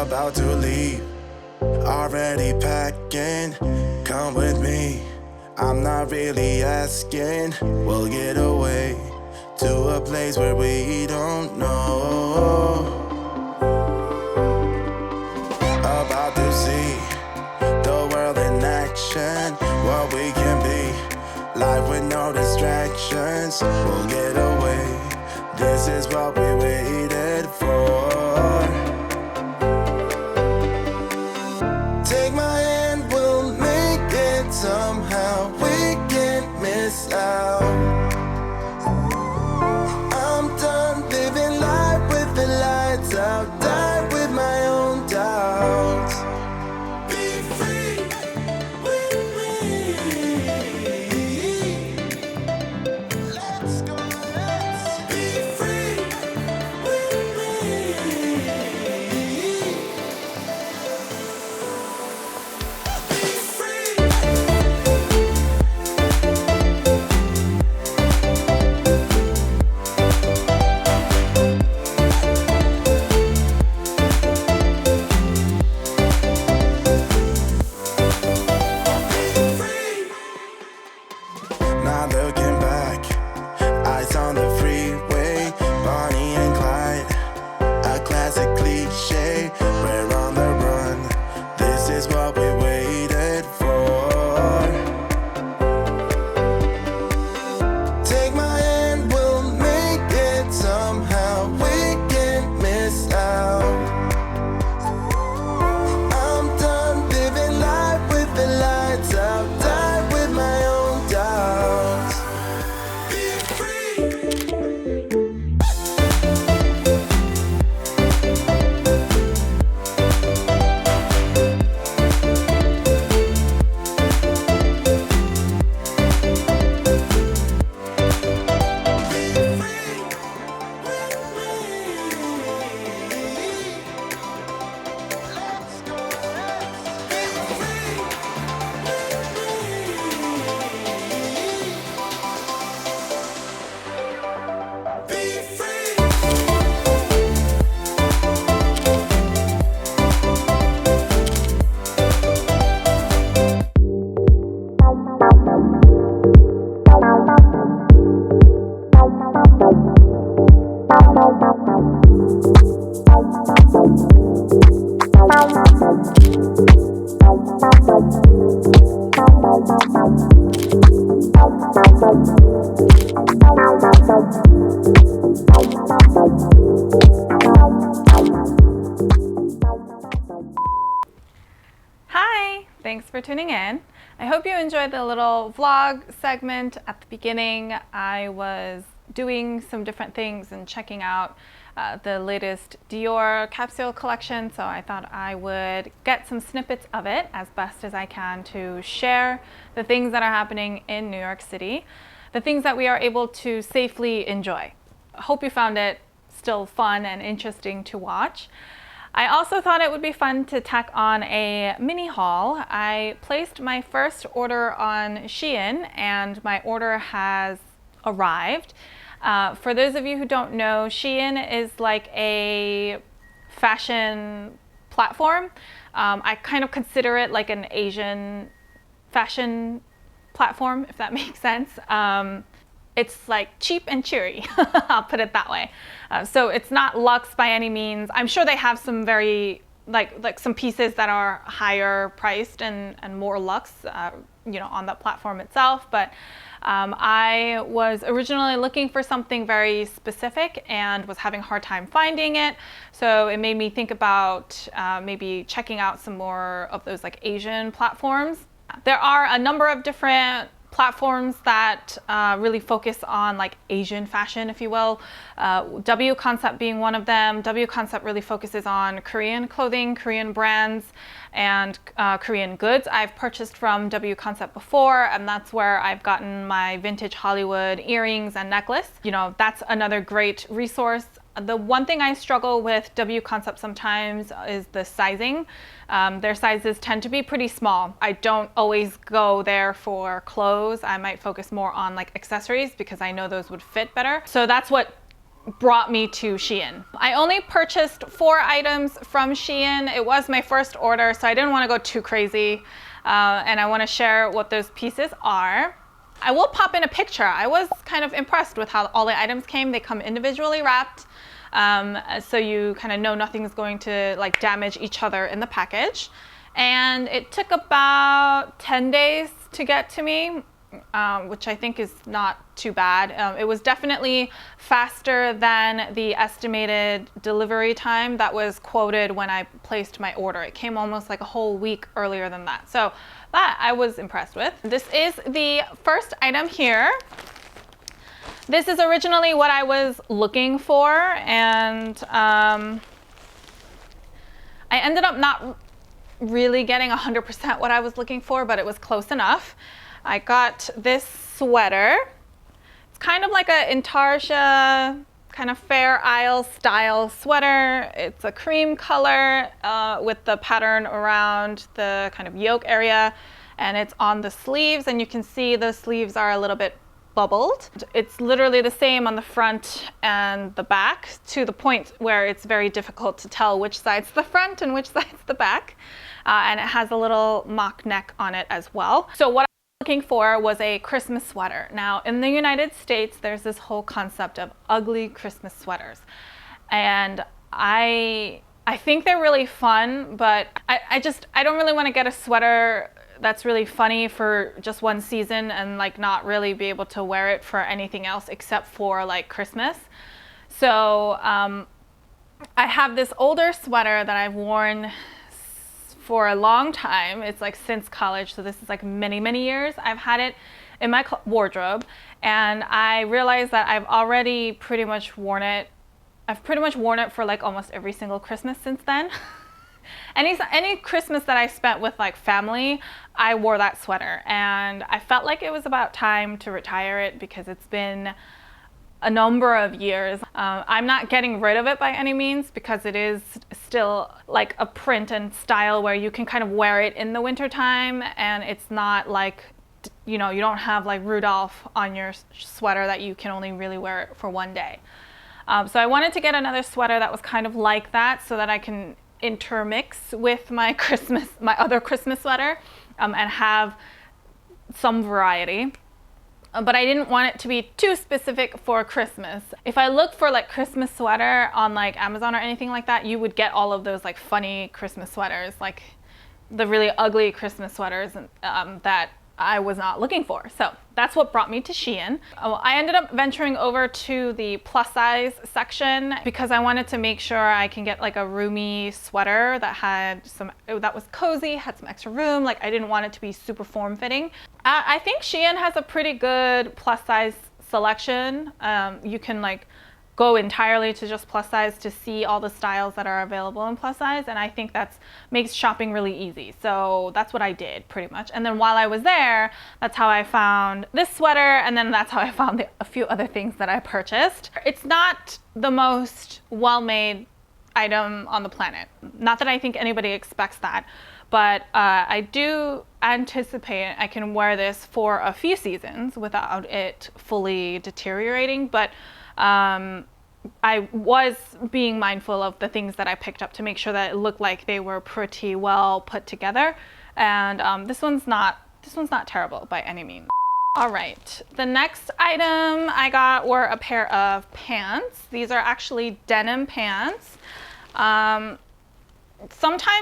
about to leave, already packing. Come with me, I'm not really asking. We'll get away to a place where we don't know. About to see the world in action, what we can be, life with no distractions. We'll get away, this is what we waited for. Take my hand, we'll make it somehow. We can't miss out. I'm done living life with the lights out, die with my own doubts. Be free with me. Let's go, let's be free with me. Be free. Not looking back, eyes on the freeway, Bonnie and Clyde, a classic cliche. We're on the run, this is what we waited for. Take my hand, we'll make it somehow. We can't miss out. I'm done living life with the lights out, die with my own doubts. Be free. Hi, thanks for tuning in. I hope you enjoyed the little vlog segment at the beginning. I was doing some different things and checking out the latest Dior capsule collection, so I thought I would get some snippets of it as best as I can to share the things that are happening in New York City, the things that we are able to safely enjoy. I hope you found it still fun and interesting to watch. I also thought it would be fun to tack on a mini haul. I placed my first order on SHEIN and my order has arrived. For those of you who don't know, SHEIN is like a fashion platform. I kind of consider it like an Asian fashion platform, if that makes sense. It's like cheap and cheery, I'll put it that way. So it's not luxe by any means. I'm sure they have some very, like some pieces that are higher priced and more luxe, on the platform itself. But I was originally looking for something very specific and was having a hard time finding it. So it made me think about maybe checking out some more of those like Asian platforms. There are a number of different platforms that really focus on like Asian fashion, if you will. W Concept being one of them. W Concept really focuses on Korean clothing, Korean brands, and Korean goods. I've purchased from W Concept before, and that's where I've gotten my vintage Hollywood earrings and necklace. That's another great resource. The one thing I struggle with W Concept sometimes is the sizing. Their sizes tend to be pretty small. I don't always go there for clothes. I might focus more on like accessories because I know those would fit better. So that's what brought me to SHEIN. I only purchased 4 items from SHEIN. It was my first order, so I didn't want to go too crazy. And I want to share what those pieces are. I will pop in a picture. I was kind of impressed with how all the items came. They come individually wrapped, so you kind of know nothing's going to like damage each other in the package. And it took about 10 days to get to me, which I think is not too bad. It was definitely faster than the estimated delivery time that was quoted when I placed my order. It came almost like a whole week earlier than that. So that I was impressed with. This is the first item here. This is originally what I was looking for, and I ended up not really getting 100% what I was looking for, but it was close enough. I got this sweater. It's kind of like a intarsia, kind of Fair Isle style sweater. It's a cream color with the pattern around the kind of yoke area, and it's on the sleeves, and you can see the sleeves are a little bit bubbled. It's literally the same on the front and the back, to the point where it's very difficult to tell which side's the front and which side's the back. And it has a little mock neck on it as well. So what I was looking for was a Christmas sweater. Now in the United States, there's this whole concept of ugly Christmas sweaters. And I think they're really fun, but I don't really want to get a sweater that's really funny for just one season and like not really be able to wear it for anything else except for like Christmas. So I have this older sweater that I've worn for a long time. It's like since college, so this is like many years I've had it in my wardrobe, and I realized that I've already pretty much worn it. I've pretty much worn it for like almost every single Christmas since then. Any Christmas that I spent with like family, I wore that sweater, and I felt like it was about time to retire it because it's been a number of years. I'm not getting rid of it by any means because it is still like a print and style where you can kind of wear it in the winter time, and it's not like, you know, you don't have like Rudolph on your sweater that you can only really wear it for one day. So I wanted to get another sweater that was kind of like that so that I can intermix with my other Christmas sweater and have some variety. But I didn't want it to be too specific for Christmas. If I look for like Christmas sweater on like Amazon or anything like that, you would get all of those like funny Christmas sweaters, like the really ugly Christmas sweaters that I was not looking for. So that's what brought me to SHEIN. I ended up venturing over to the plus size section because I wanted to make sure I can get like a roomy sweater that was cozy, had some extra room. Like I didn't want it to be super form fitting. I think SHEIN has a pretty good plus size selection. You can like go entirely to just plus size to see all the styles that are available in plus size, and I think that makes shopping really easy. So that's what I did pretty much. And then while I was there, that's how I found this sweater, and then that's how I found a few other things that I purchased. It's not the most well-made item on the planet. Not that I think anybody expects that, but I do anticipate I can wear this for a few seasons without it fully deteriorating. But I was being mindful of the things that I picked up to make sure that it looked like they were pretty well put together. And this one's not terrible by any means. All right, the next item I got were a pair of pants. These are actually denim pants. Sometimes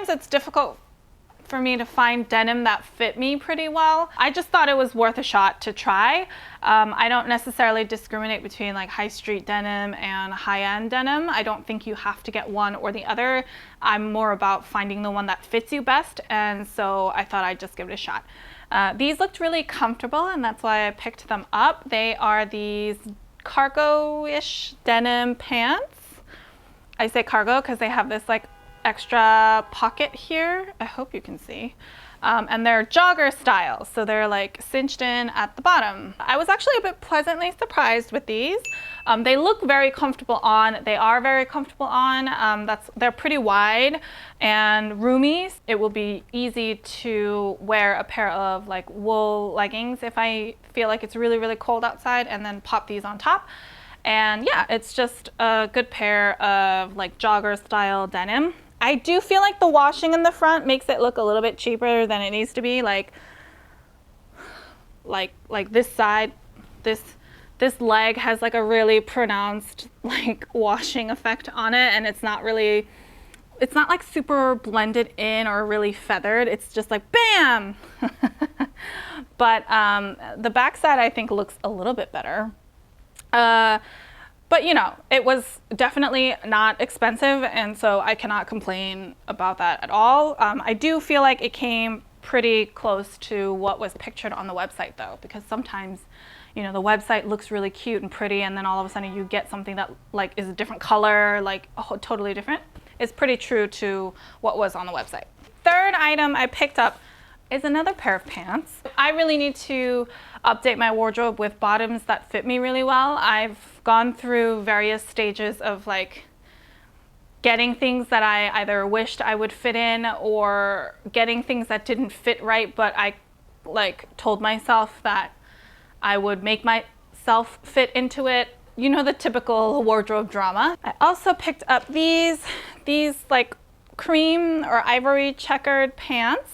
it's difficult for me to find denim that fit me pretty well. I just thought it was worth a shot to try. I don't necessarily discriminate between like high street denim and high-end denim. I don't think you have to get one or the other. I'm more about finding the one that fits you best, and so I thought I'd just give it a shot. These looked really comfortable, and that's why I picked them up. They are these cargo-ish denim pants. I say cargo because they have this like extra pocket here. I hope you can see. And they're jogger style, so they're like cinched in at the bottom. I was actually a bit pleasantly surprised with these. They look very comfortable on. They are very comfortable on. They're pretty wide and roomy. It will be easy to wear a pair of like wool leggings if I feel like it's really cold outside, and then pop these on top. And yeah, it's just a good pair of like jogger style denim. I do feel like the washing in the front makes it look a little bit cheaper than it needs to be. Like this side, this leg has like a really pronounced like washing effect on it, and it's not like super blended in or really feathered. It's just like bam. But the back side I think looks a little bit better. But you know, it was definitely not expensive, and so I cannot complain about that at all. I do feel like it came pretty close to what was pictured on the website though, because sometimes, you know, the website looks really cute and pretty, and then all of a sudden you get something that like is a different color, like totally different. It's pretty true to what was on the website. Third item I picked up is another pair of pants. I really need to update my wardrobe with bottoms that fit me really well. I've gone through various stages of like getting things that I either wished I would fit in, or getting things that didn't fit right, but I like told myself that I would make myself fit into it. You know, the typical wardrobe drama. I also picked up these like cream or ivory checkered pants.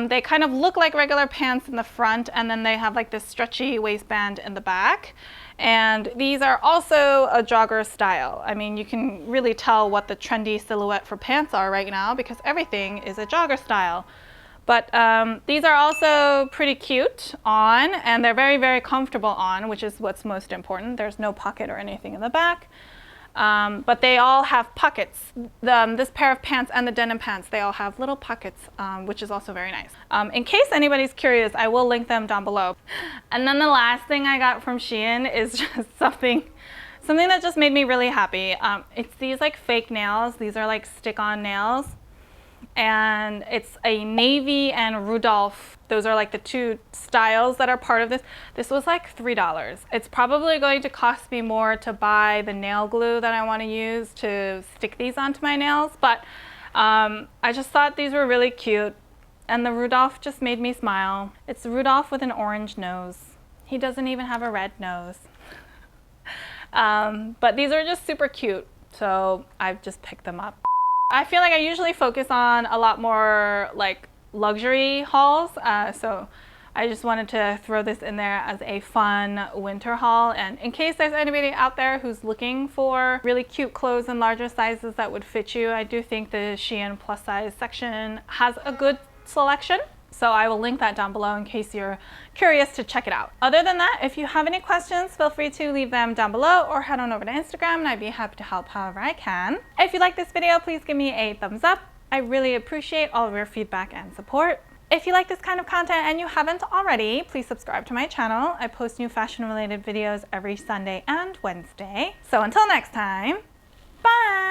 They kind of look like regular pants in the front, and then they have like this stretchy waistband in the back. And these are also a jogger style. I mean, you can really tell what the trendy silhouette for pants are right now, because everything is a jogger style. But these are also pretty cute on, and they're very, very comfortable on, which is what's most important. There's no pocket or anything in the back. But they all have pockets. This pair of pants and the denim pants, they all have little pockets, which is also very nice. In case anybody's curious, I will link them down below. And then the last thing I got from SHEIN is just something that just made me really happy. It's these like fake nails. These are like stick-on nails. And it's a navy and Rudolph. Those are like the two styles that are part of this. This was like $3. It's probably going to cost me more to buy the nail glue that I want to use to stick these onto my nails, but I just thought these were really cute, and the Rudolph just made me smile. It's Rudolph with an orange nose. He doesn't even have a red nose. But these are just super cute, so I've just picked them up. I feel like I usually focus on a lot more like luxury hauls, so I just wanted to throw this in there as a fun winter haul. And in case there's anybody out there who's looking for really cute clothes in larger sizes that would fit you, I do think the SHEIN plus size section has a good selection. So I will link that down below in case you're curious to check it out. Other than that, if you have any questions, feel free to leave them down below or head on over to Instagram, and I'd be happy to help however I can. If you like this video, please give me a thumbs up. I really appreciate all of your feedback and support. If you like this kind of content and you haven't already, please subscribe to my channel. I post new fashion related videos every Sunday and Wednesday. So until next time, bye!